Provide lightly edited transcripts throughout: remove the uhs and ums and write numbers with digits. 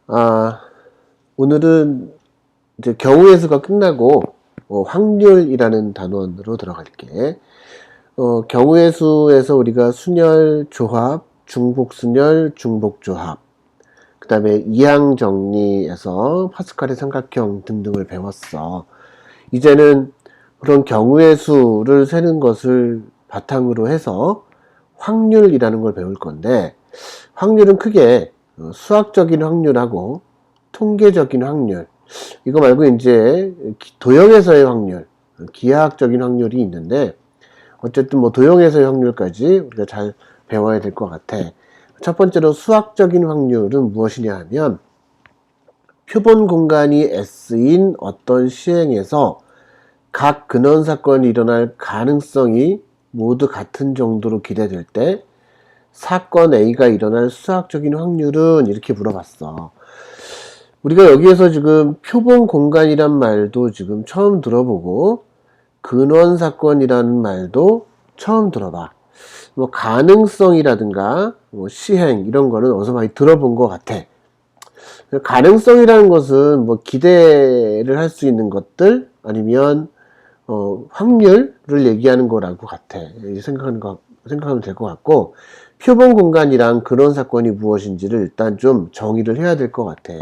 아, 오늘은 이제 경우의 수가 끝나고 확률이라는 단원으로 들어갈게. 경우의 수에서 우리가 순열, 조합, 중복순열, 중복조합, 그 다음에 이항 정리에서 파스칼의 삼각형 등등을 배웠어. 이제는 그런 경우의 수를 세는 것을 바탕으로 해서 확률이라는 걸 배울 건데, 확률은 크게 수학적인 확률하고 통계적인 확률, 이거 말고 이제 도형에서의 확률, 기하학적인 확률이 있는데, 어쨌든 뭐 도형에서의 확률까지 우리가 잘 배워야 될 것 같아. 첫 번째로 수학적인 확률은 무엇이냐 하면, 표본 공간이 S인 어떤 시행에서 각 근원 사건이 일어날 가능성이 모두 같은 정도로 기대될 때 사건 A가 일어날 수학적인 확률은, 이렇게 물어봤어. 우리가 여기에서 지금 표본 공간이란 말도 지금 처음 들어보고 근원 사건이라는 말도 처음 들어봐. 뭐 가능성이라든가 뭐 시행 이런 거는 어디서 많이 들어본 것 같아. 가능성이라는 것은 뭐 기대를 할 수 있는 것들 아니면 확률을 얘기하는 거라고 같아. 생각하면 될 것 같고, 표본 공간이랑 근원 사건이 무엇인지를 일단 좀 정의를 해야 될 것 같아.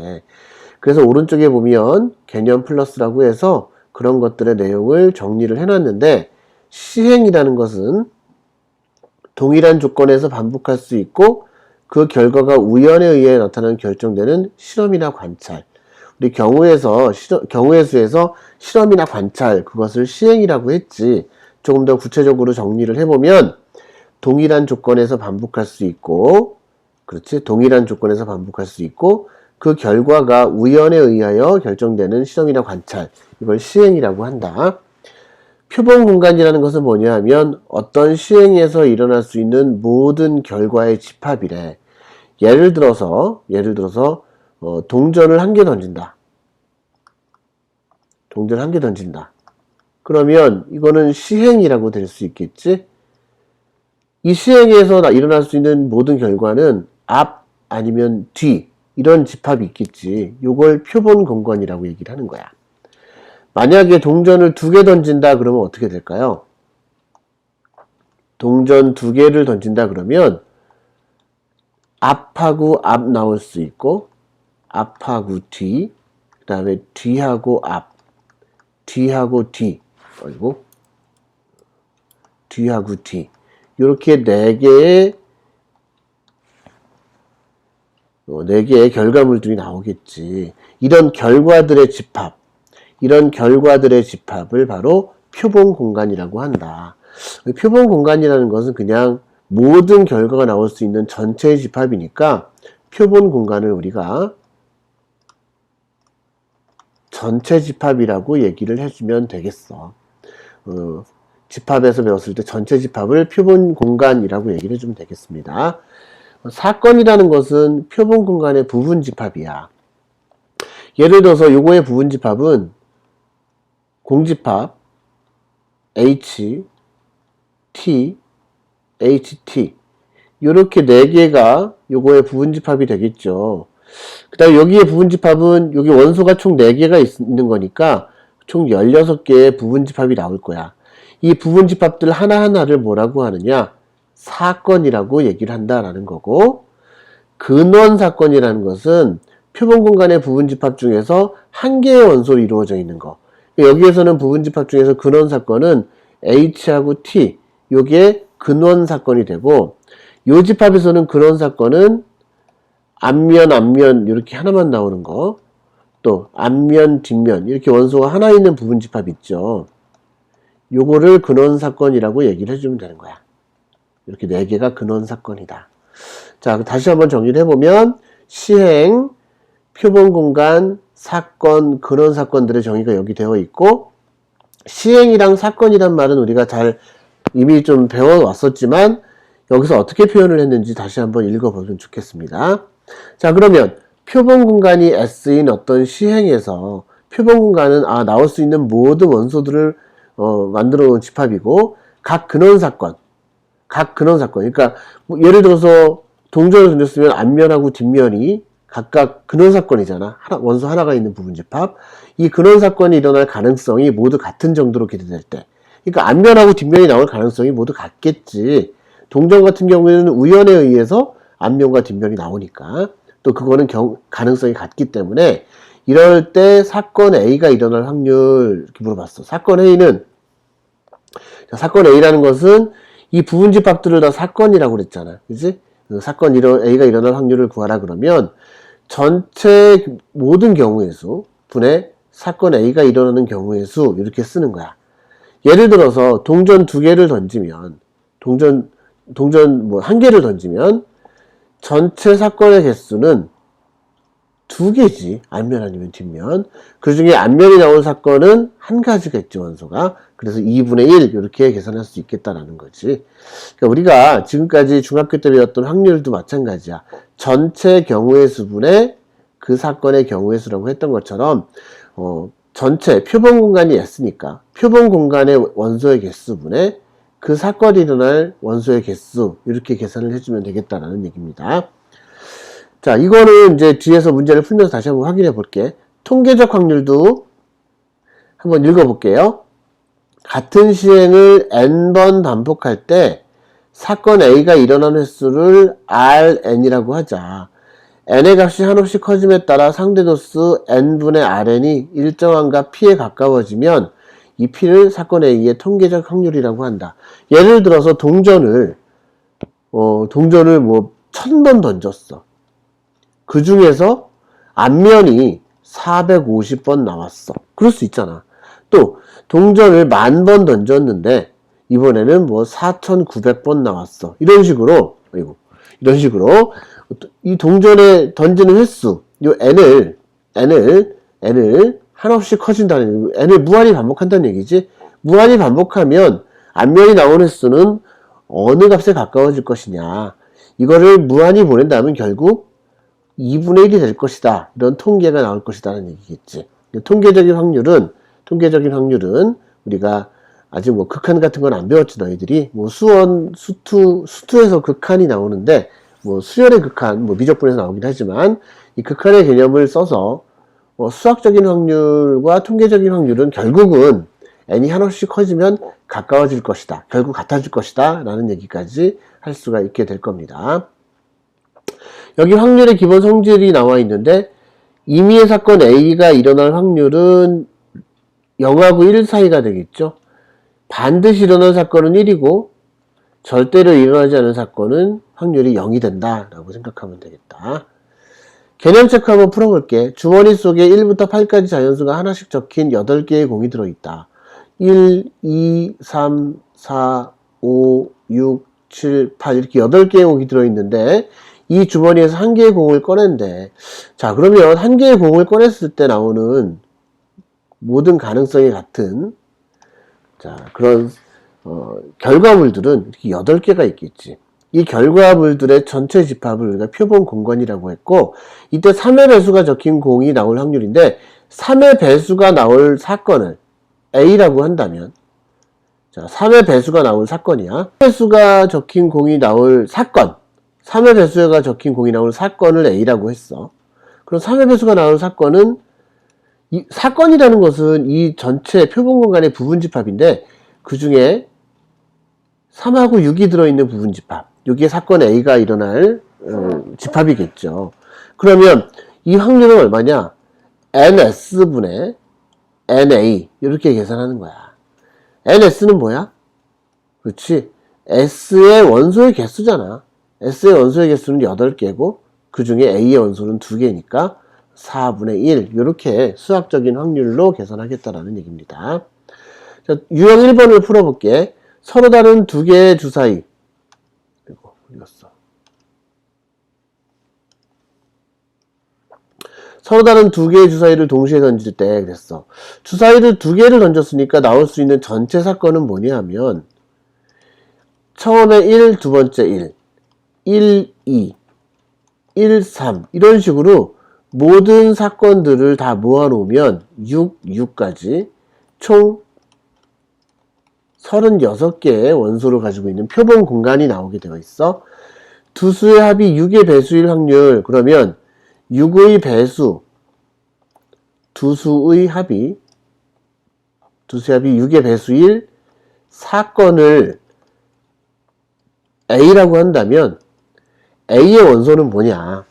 그래서 오른쪽에 보면 개념 플러스라고 해서 그런 것들의 내용을 정리를 해놨는데, 시행이라는 것은 동일한 조건에서 반복할 수 있고 그 결과가 우연에 의해 나타나는 결정되는 실험이나 관찰. 우리 경우의 수에서 실험이나 관찰, 그것을 시행이라고 했지. 조금 더 구체적으로 정리를 해보면, 동일한 조건에서 반복할 수 있고, 그렇지? 동일한 조건에서 반복할 수 있고, 그 결과가 우연에 의하여 결정되는 실험이나 관찰, 이걸 시행이라고 한다. 표본 공간이라는 것은 뭐냐 하면 어떤 시행에서 일어날 수 있는 모든 결과의 집합이래. 예를 들어서 동전을 한 개 던진다. 동전 한 개 던진다. 그러면 이거는 시행이라고 될 수 있겠지? 이 시행에서 일어날 수 있는 모든 결과는 앞 아니면 뒤, 이런 집합이 있겠지. 요걸 표본 공간이라고 얘기를 하는 거야. 만약에 동전을 2개 던진다 그러면 어떻게 될까요? 동전 2개를 던진다 그러면 앞하고 앞 나올 수 있고, 앞하고 뒤, 그 다음에 뒤하고 앞, 뒤하고 뒤, 그리고 뒤하고 뒤, 이렇게 4개의 결과물들이 나오겠지. 이런 결과들의 집합을 바로 표본 공간이라고 한다. 표본 공간이라는 것은 그냥 모든 결과가 나올 수 있는 전체의 집합이니까 표본 공간을 우리가 전체 집합이라고 얘기를 해주면 되겠어. 집합에서 배웠을 때 전체 집합을 표본 공간이라고 얘기를 해주면 되겠습니다. 사건이라는 것은 표본 공간의 부분 집합이야. 예를 들어서 요거의 부분 집합은 공집합 H, T, HT, 요렇게 4개가 요거의 부분집합이 되겠죠. 그 다음에 여기에 부분집합은 여기 원소가 총 4개가 있는 거니까 총 16개의 부분집합이 나올 거야. 이 부분집합들 하나하나를 뭐라고 하느냐? 사건이라고 얘기를 한다라는 거고, 근원 사건이라는 것은 표본 공간의 부분집합 중에서 한 개의 원소로 이루어져 있는 거. 여기에서는 부분집합 중에서 근원 사건은 H하고 T, 요게 근원 사건이 되고, 요 집합에서는 근원 사건은 앞면 이렇게 하나만 나오는 거, 또 앞면 뒷면 이렇게 원소가 하나 있는 부분 집합 있죠. 요거를 근원 사건이라고 얘기를 해주면 되는 거야. 이렇게 4개가 근원 사건이다. 자, 다시 한번 정리를 해보면, 시행, 표본 공간, 사건, 근원 사건들의 정의가 여기 되어 있고, 시행이랑 사건이란 말은 우리가 잘 이미 좀 배워왔었지만 여기서 어떻게 표현을 했는지 다시 한번 읽어보면 좋겠습니다. 자, 그러면 표본 공간이 S인 어떤 시행에서 표본 공간은 나올 수 있는 모든 원소들을 만들어 놓은 집합이고, 각 근원 사건, 그러니까 뭐 예를 들어서 동전을 던졌으면 앞면하고 뒷면이 각각 근원사건이잖아. 원소 하나가 있는 부분집합. 이 근원사건이 일어날 가능성이 모두 같은 정도로 기대될 때. 그러니까 앞면하고 뒷면이 나올 가능성이 모두 같겠지. 동전 같은 경우에는 우연에 의해서 앞면과 뒷면이 나오니까. 또 그거는 가능성이 같기 때문에 이럴 때 사건 A가 일어날 확률 이렇게 물어봤어. 사건 A는 사건 A라는 것은 이 부분집합들을 다 사건이라고 그랬잖아. 그지? 사건 A가 일어날 확률을 구하라 그러면 전체 모든 경우의 수 분의 사건 A가 일어나는 경우의 수 이렇게 쓰는 거야. 예를 들어서 동전 2개를 던지면 동전 뭐 1개를 던지면 전체 사건의 개수는 2개지. 앞면 아니면 뒷면. 그 중에 앞면이 나온 사건은 1가지가 있지, 원소가. 그래서 2분의 1 이렇게 계산할 수 있겠다라는 거지. 그러니까 우리가 지금까지 중학교 때 배웠던 확률도 마찬가지야. 전체 경우의 수분의 그 사건의 경우의 수라고 했던 것처럼 전체 표본 공간이 S니까 표본 공간의 원소의 개수분의 그 사건이 일어날 원소의 개수 이렇게 계산을 해주면 되겠다라는 얘기입니다. 자, 이거는 이제 뒤에서 문제를 풀면서 다시 한번 확인해 볼게. 통계적 확률도 한번 읽어 볼게요. 같은 시행을 n번 반복할 때 사건 A가 일어난 횟수를 Rn이라고 하자. n의 값이 한없이 커짐에 따라 상대 도수 n분의 Rn이 일정한 값 P에 가까워지면 이 P를 사건 A의 통계적 확률이라고 한다. 예를 들어서 동전을 뭐 1000번 던졌어. 그 중에서 앞면이 450번 나왔어. 그럴 수 있잖아. 또 동전을 10,000번 던졌는데 이번에는 뭐 4,900번 나왔어. 이런 식으로 이 동전에 던지는 횟수, 요 n을 한없이 커진다는 얘기, n을 무한히 반복한다는 얘기지. 무한히 반복하면 앞면이 나오는 횟수는 어느 값에 가까워질 것이냐. 이거를 무한히 보낸다면 결국 2분의 1이 될 것이다. 이런 통계가 나올 것이다라는 얘기겠지. 통계적인 확률은 우리가 아직 뭐 극한 같은 건 안 배웠지, 너희들이. 뭐 수투에서 극한이 나오는데, 뭐 수열의 극한, 뭐 미적분에서 나오긴 하지만, 이 극한의 개념을 써서, 수학적인 확률과 통계적인 확률은 결국은 n이 한없이 커지면 가까워질 것이다. 결국 같아질 것이다. 라는 얘기까지 할 수가 있게 될 겁니다. 여기 확률의 기본 성질이 나와 있는데, 임의의 사건 A가 일어날 확률은 0하고 1 사이가 되겠죠. 반드시 일어날 사건은 1이고 절대로 일어나지 않은 사건은 확률이 0이 된다라고 생각하면 되겠다. 개념 체크 한번 풀어볼게. 주머니 속에 1부터 8까지 자연수가 하나씩 적힌 8개의 공이 들어있다. 1, 2, 3, 4, 5, 6, 7, 8 이렇게 8개의 공이 들어있는데 이 주머니에서 한 개의 공을 꺼낸대. 자, 그러면 한 개의 공을 꺼냈을 때 나오는 모든 가능성이 같은 그런 결과물들은 이렇게 8개가 있겠지. 이 결과물들의 전체 집합을 우리가 표본 공간이라고 했고, 이때 3의 배수가 적힌 공이 나올 확률인데 3의 배수가 나올 사건을 A라고 한다면, 자, 3의 배수가 나올 사건이야. 배수가 적힌 공이 나올 사건, 3의 배수가 적힌 공이 나올 사건을 A라고 했어. 그럼 3의 배수가 나올 사건은 이 사건이라는 것은 이 전체 표본 공간의 부분집합인데 그 중에 3하고 6이 들어있는 부분집합, 여기에 사건 A가 일어날 집합이겠죠. 그러면 이 확률은 얼마냐? NS분의 NA 이렇게 계산하는 거야. NS는 뭐야? 그렇지. S의 원소의 개수잖아. S의 원소의 개수는 8개고 그 중에 A의 원소는 2개니까 4분의 1 이렇게 수학적인 확률로 계산하겠다라는 얘기입니다. 자, 유형 1번을 풀어볼게. 서로 다른 2개의 주사위. 이거 읽었어. 서로 다른 2개의 주사위를 동시에 던질 때 그랬어. 주사위를 2개를 던졌으니까 나올 수 있는 전체 사건은 뭐냐 하면 처음에 1, 두 번째 1, 1, 2, 1, 3 이런 식으로 모든 사건들을 다 모아놓으면 6, 6까지 총 36개의 원소를 가지고 있는 표본 공간이 나오게 되어 있어. 두 수의 합이 6의 배수일 확률, 그러면 6의 배수, 두 수의 합이 6의 배수일 사건을 A라고 한다면 A의 원소는 뭐냐?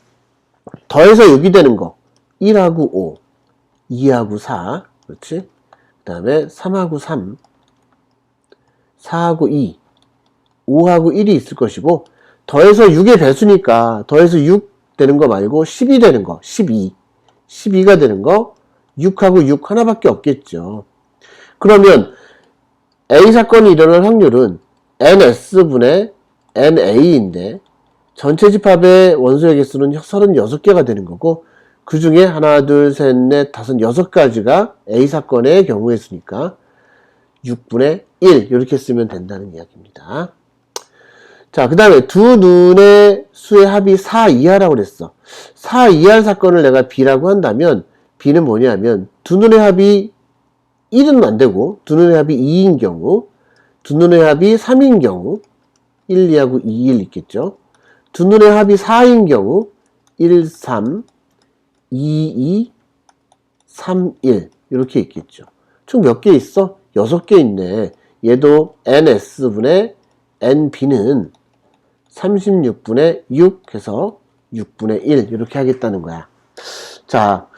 더해서 6이 되는 거. 1하고 5, 2하고 4, 그렇지? 그 다음에 3하고 3, 4하고 2, 5하고 1이 있을 것이고, 더해서 6의 배수니까 더해서 6 되는 거 말고 12 되는 거, 12. 12가 되는 거, 6하고 6 하나밖에 없겠죠. 그러면 A 사건이 일어날 확률은 NS분의 NA인데 전체 집합의 원소의 개수는 36개가 되는 거고, 그 중에 하나, 둘, 셋, 넷, 다섯, 6가지가 A 사건의 경우의 수니까 6분의 1 이렇게 쓰면 된다는 이야기입니다. 자, 그 다음에 두 눈의 수의 합이 4 이하라고 그랬어. 4 이하 사건을 내가 B라고 한다면 B는 뭐냐면 두 눈의 합이 1은 안 되고 두 눈의 합이 2인 경우, 두 눈의 합이 3인 경우 1, 2하고 2, 1 있겠죠. 두 눈의 합이 4인 경우 1, 3, 2, 2, 3, 1 이렇게 있겠죠. 총 몇 개 있어? 6개 있네. 얘도 NS분의 NB는 36분의 6 해서 6분의 1 이렇게 하겠다는 거야. 자,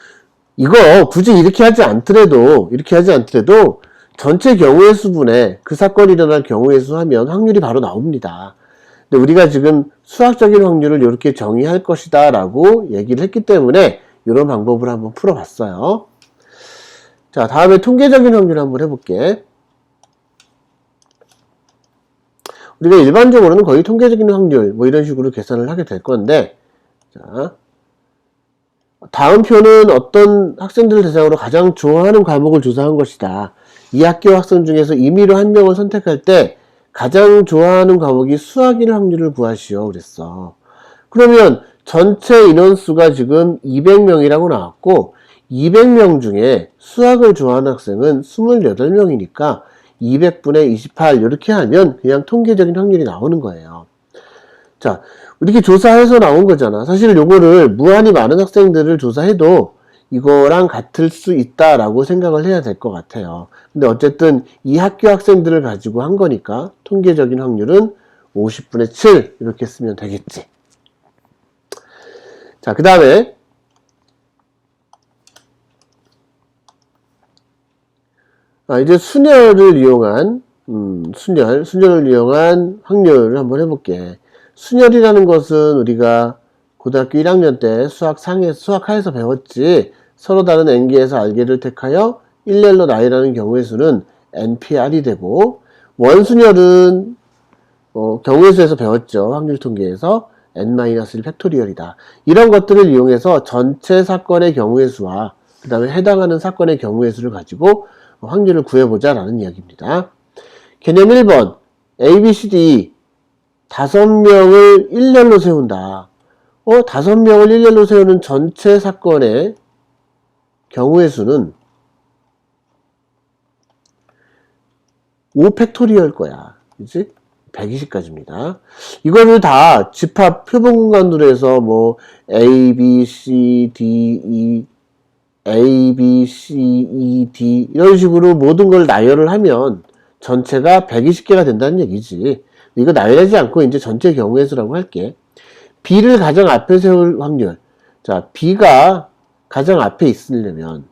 이거 굳이 이렇게 하지 않더라도 전체 경우의 수분에 그 사건이 일어날 경우의 수 하면 확률이 바로 나옵니다. 근데 우리가 지금 수학적인 확률을 이렇게 정의할 것이다 라고 얘기를 했기 때문에 이런 방법을 한번 풀어봤어요. 자, 다음에 통계적인 확률 한번 해볼게. 우리가 일반적으로는 거의 통계적인 확률 뭐 이런 식으로 계산을 하게 될 건데, 자, 다음 표는 어떤 학생들을 대상으로 가장 좋아하는 과목을 조사한 것이다. 이 학교 학생 중에서 임의로 한 명을 선택할 때 가장 좋아하는 과목이 수학일 확률을 구하시오 그랬어. 그러면 전체 인원수가 지금 200명이라고 나왔고 200명 중에 수학을 좋아하는 학생은 28명이니까 200분의 28 이렇게 하면 그냥 통계적인 확률이 나오는 거예요. 자, 이렇게 조사해서 나온 거잖아. 사실 요거를 무한히 많은 학생들을 조사해도 이거랑 같을 수 있다라고 생각을 해야 될 것 같아요. 근데 어쨌든 이 학교 학생들을 가지고 한 거니까 통계적인 확률은 50분의 7 이렇게 쓰면 되겠지. 자, 그 다음에 이제 순열을 이용한 순열을 이용한 확률을 한번 해볼게. 순열이라는 것은 우리가 고등학교 1학년 때 수학하에서 배웠지. 서로 다른 n개에서 r개를 택하여 일렬로 나열하는 경우의 수는 npr이 되고, 원순열은 경우의 수에서 배웠죠. 확률 통계에서 n-1 팩토리얼이다. 이런 것들을 이용해서 전체 사건의 경우의 수와 그 다음에 해당하는 사건의 경우의 수를 가지고 확률을 구해보자 라는 이야기입니다. 개념 1번 A, B, C, D 5명을 일렬로 세운다. 5명을 일렬로 세우는 전체 사건의 경우의 수는 5팩토리얼 거야. 그치? 120가지입니다. 이거를 다 집합 표본 공간으로 해서 뭐 A, B, C, D, E, A, B, C, E, D 이런 식으로 모든 걸 나열을 하면 전체가 120개가 된다는 얘기지. 이거 나열하지 않고 이제 전체 경우의 수라고 할게. B를 가장 앞에 세울 확률. 자, B가 가장 앞에 있으려면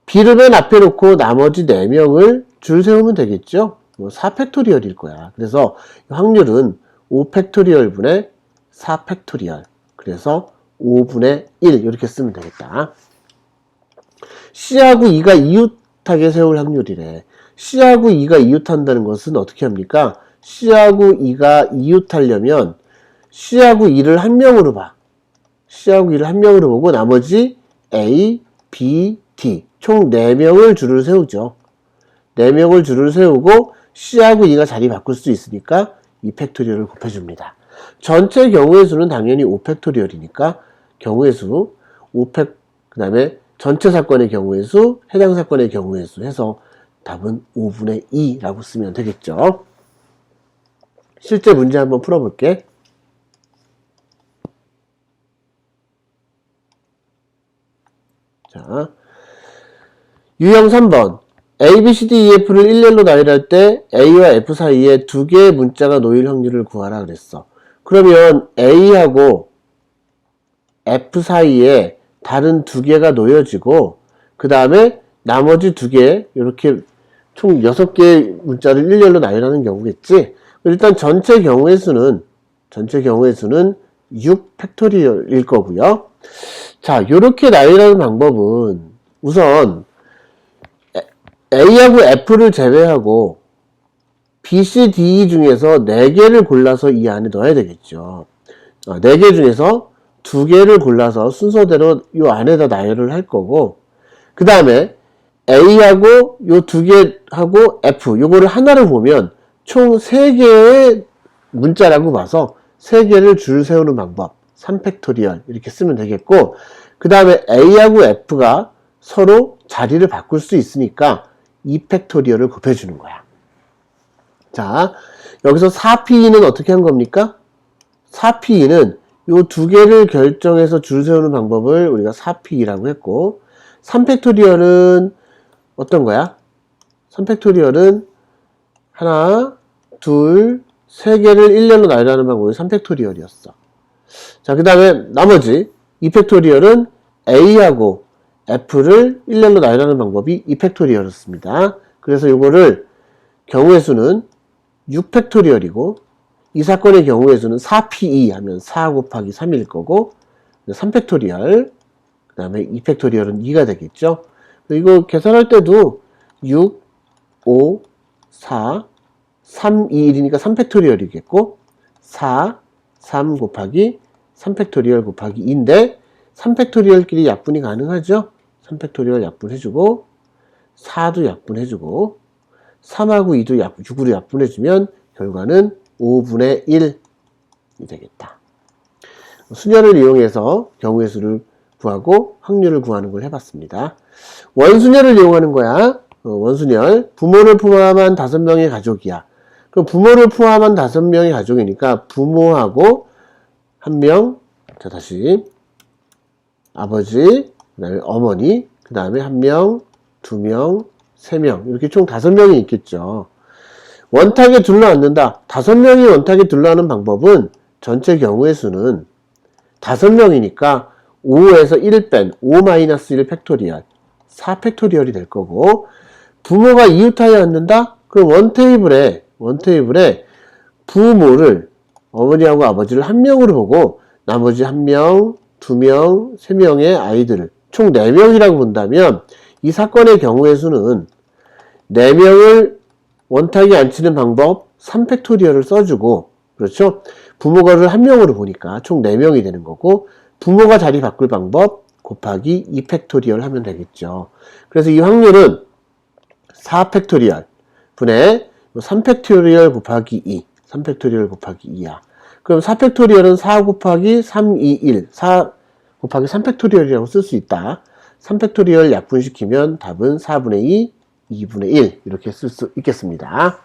B를 맨 앞에 놓고 나머지 4명을 줄 세우면 되겠죠? 4팩토리얼일 거야. 그래서 확률은 5팩토리얼 분의 4팩토리얼. 그래서 5분의 1 이렇게 쓰면 되겠다. C하고 E가 이웃하게 세울 확률이래. C하고 E가 이웃한다는 것은 어떻게 합니까? C하고 E가 이웃하려면 C하고 E를 한 명으로 봐. C하고 E를 한 명으로 보고 나머지 A, B, D 총 4명을 줄을 세우죠. 4명을 줄을 세우고 C하고 E가 자리 바꿀 수 있으니까 2팩토리얼을 곱해줍니다. 전체 경우의 수는 당연히 5팩토리얼이니까 경우의 수 5팩, 그 다음에 전체 사건의 경우의 수, 해당 사건의 경우의 수 해서 답은 5분의 2라고 쓰면 되겠죠. 실제 문제 한번 풀어볼게. 자, 유형 3번. A, B, C, D, E, F를 일렬로 나열할 때 A와 F 사이에 두 개의 문자가 놓일 확률을 구하라 그랬어. 그러면 A하고 F 사이에 다른 두 개가 놓여지고 그 다음에 나머지 두 개, 이렇게 총 6개의 문자를 일렬로 나열하는 경우겠지. 일단 전체 경우의 수는 6 팩토리얼일 거고요. 자, 요렇게 나열하는 방법은 우선 A하고 F를 제외하고 B, C, D, E 중에서 4개를 골라서 이 안에 넣어야 되겠죠. 4개 중에서 2개를 골라서 순서대로 이 안에다 나열을 할 거고, 그 다음에 A하고 요 2개하고 F, 요거를 하나를 보면 총 3개의 문자라고 봐서 3개를 줄 세우는 방법, 3팩토리얼 이렇게 쓰면 되겠고, 그 다음에 A하고 F가 서로 자리를 바꿀 수 있으니까 2팩토리얼을 곱해주는 거야. 자, 여기서 4P는 어떻게 한 겁니까? 4P는 요 2개를 결정해서 줄 세우는 방법을 우리가 4P라고 했고, 3팩토리얼은 어떤 거야? 3팩토리얼은 하나, 둘, 3개를 일렬로 나열하는 방법이 3팩토리얼이었어. 자, 그 다음에 나머지 2팩토리얼은 A하고 F를 일렬로 나열하는 방법이 2팩토리얼이었습니다. 그래서 이거를 경우의 수는 6팩토리얼이고 이 사건의 경우의 수는 4PE 하면 4 곱하기 3일 거고 3팩토리얼 그 다음에 2팩토리얼은 2가 되겠죠. 이거 계산할 때도 6, 5, 4, 3, 2, 1이니까 3팩토리얼이겠고 4, 3 곱하기 3팩토리얼 곱하기 2인데 3팩토리얼끼리 약분이 가능하죠. 3팩토리얼 약분해주고 4도 약분해주고 3하고 2도 6으로 약분해주면 결과는 5분의 1이 되겠다. 수열을 이용해서 경우의 수를 구하고 확률을 구하는 걸 해봤습니다. 원수열을 이용하는 거야. 원수열. 부모를 포함한 5명의 가족이야. 그럼 부모를 포함한 5명의 가족이니까 부모하고 1명, 자 다시 아버지, 그 다음에 어머니, 그 다음에 1명, 2명, 3명 이렇게 총 5명이 있겠죠. 원탁에 둘러앉는다. 5명이 원탁에 둘러앉는 방법은 전체 경우의 수는 5명이니까 5에서 1 뺀 5-1 팩토리얼 4 팩토리얼이 될 거고 부모가 이웃하에 앉는다? 그럼 원테이블에 부모를 어머니하고 아버지를 1명으로 보고 나머지 1명, 2명, 3명의 아이들을 총 4명이라고 본다면 이 사건의 경우의 수는 4명을 원탁에 앉히는 방법 3팩토리얼을 써주고 그렇죠? 부모가를 1명으로 보니까 총 4명이 되는 거고 부모가 자리 바꿀 방법 곱하기 2팩토리얼 하면 되겠죠. 그래서 이 확률은 4팩토리얼 분의 3팩토리얼 곱하기 2 3팩토리얼 곱하기 2야. 그럼 4팩토리얼은 4 곱하기 3, 2, 1 4 곱하기 3팩토리얼이라고 쓸 수 있다. 3팩토리얼 약분시키면 답은 4분의 2, 2분의 1 이렇게 쓸 수 있겠습니다.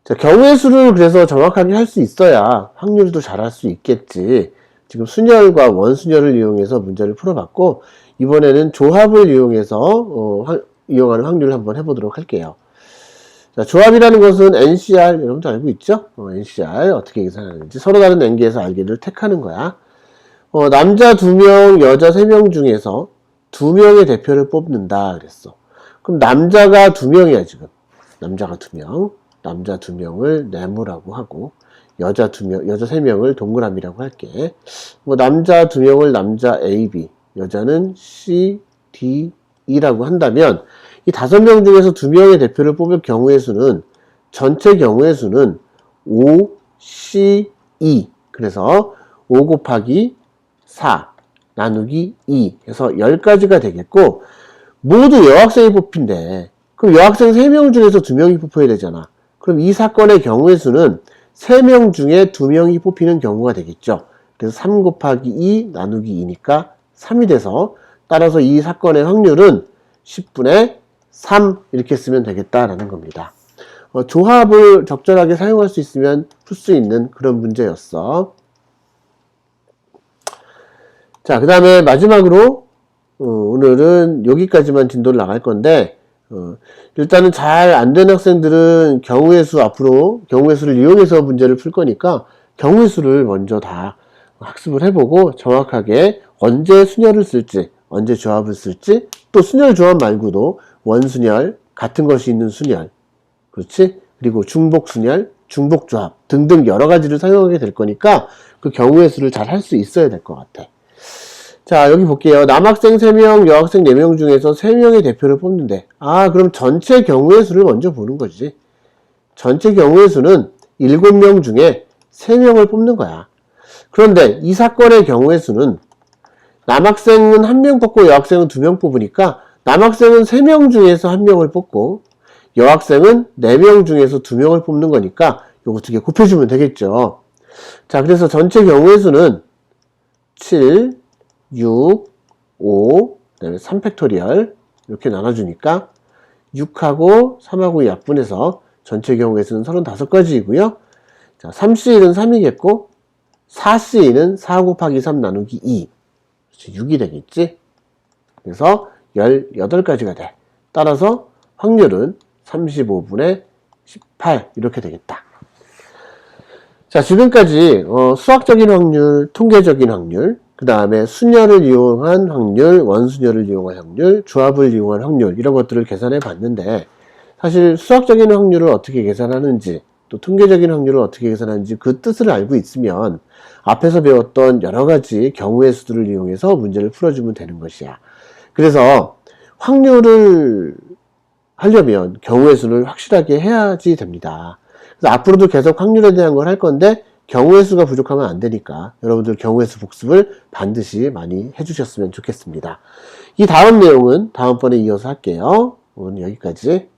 자, 경우의 수를 그래서 정확하게 할 수 있어야 확률도 잘할 수 있겠지. 지금 순열과 원순열을 이용해서 문제를 풀어봤고 이번에는 조합을 이용해서 이용하는 확률을 한번 해보도록 할게요. 자, 조합이라는 것은 NCR 여러분도 알고 있죠? NCR 어떻게 계산하는지 서로 다른 N개에서 알기를 택하는 거야. 남자 2명, 여자 3명 중에서 2명의 대표를 뽑는다 그랬어. 그럼 남자가 2명이야 지금. 남자가 2명. 남자 2명을 네모라고 하고 여자 3명을 동그라미라고 할게. 남자 2명을 남자 A, B, 여자는 C, D, E라고 한다면 이 5명 중에서 2명의 대표를 뽑을 경우의 수는 전체 경우의 수는 5, C, E 그래서 5 곱하기 4 나누기 2 해서 10가지가 되겠고 모두 여학생이 뽑힌대. 그럼 여학생 3명 중에서 2명이 뽑혀야 되잖아. 그럼 이 사건의 경우의 수는 3명 중에 2명이 뽑히는 경우가 되겠죠. 그래서 3 곱하기 2 나누기 2니까 3이 돼서 따라서 이 사건의 확률은 10분의 3 이렇게 쓰면 되겠다라는 겁니다. 조합을 적절하게 사용할 수 있으면 풀 수 있는 그런 문제였어. 자, 그 다음에 마지막으로 오늘은 여기까지만 진도를 나갈 건데, 일단은 잘 안 된 학생들은 경우의 수 앞으로 경우의 수를 이용해서 문제를 풀 거니까 경우의 수를 먼저 다 학습을 해보고 정확하게 언제 순열을 쓸지, 언제 조합을 쓸지, 또 순열 조합 말고도 원순열, 같은 것이 있는 순열, 그렇지? 그리고 중복순열, 중복조합 등등 여러 가지를 사용하게 될 거니까 그 경우의 수를 잘 할 수 있어야 될 것 같아. 자, 여기 볼게요. 남학생 3명, 여학생 4명 중에서 3명의 대표를 뽑는데, 그럼 전체 경우의 수를 먼저 보는 거지. 전체 경우의 수는 7명 중에 3명을 뽑는 거야. 그런데 이 사건의 경우의 수는 남학생은 1명 뽑고 여학생은 2명 뽑으니까 남학생은 3명 중에서 1명을 뽑고 여학생은 4명 중에서 2명을 뽑는 거니까 요거 두 개 곱해주면 되겠죠. 자, 그래서 전체 경우의 수는 7, 6, 5, 그 다음에 3팩토리얼 이렇게 나눠주니까 6하고 3하고 약분해서 전체 경우의 수는 35가지이고요. 자, 3C는 3이겠고 4C는 4 곱하기 3 나누기 2 6이 되겠지. 그래서 18가지가 돼. 따라서 확률은 35분의 18 이렇게 되겠다. 자, 지금까지 수학적인 확률, 통계적인 확률, 그 다음에 순열을 이용한 확률, 원순열을 이용한 확률, 조합을 이용한 확률 이런 것들을 계산해 봤는데 사실 수학적인 확률을 어떻게 계산하는지 또 통계적인 확률을 어떻게 계산하는지 그 뜻을 알고 있으면 앞에서 배웠던 여러 가지 경우의 수들을 이용해서 문제를 풀어주면 되는 것이야. 그래서 확률을 하려면 경우의 수를 확실하게 해야지 됩니다. 그래서 앞으로도 계속 확률에 대한 걸 할 건데 경우의 수가 부족하면 안 되니까 여러분들 경우의 수 복습을 반드시 많이 해주셨으면 좋겠습니다. 이 다음 내용은 다음번에 이어서 할게요. 오늘 여기까지.